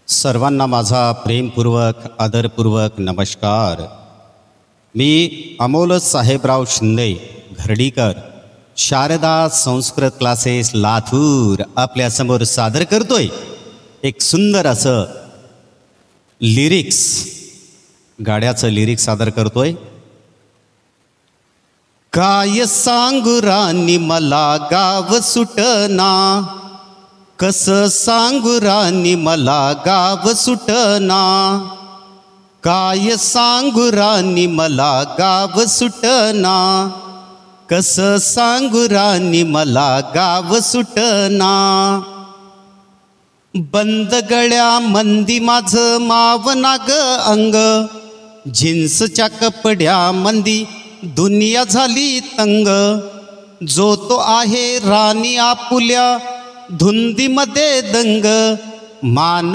सर्वांना माझा प्रेमपूर्वक आदरपूर्वक नमस्कार। मी अमोल साहेबराव शिंदे घरडीकर, शारदा संस्कृत क्लासेस लातूर आपल्यासमोर सादर करतोय एक सुंदर असं लिरिक्स, गाण्याचं लिरिक्स सादर करतोय। काय सांगू राणी मला गाव सुटना, कस सांगू राणी मला गाव सुटना, काय सांगू राणी मला गाव सुटना, कस सांगू राणी मला गाव सुटना। बंद गळ्या मंदी माझं मावना ग अंग, जीन्सच्या कपड्या मंदी दुनिया झाली तंग। जो तो आहे राणी आपुल्या धुंदीमध्ये दंग, मान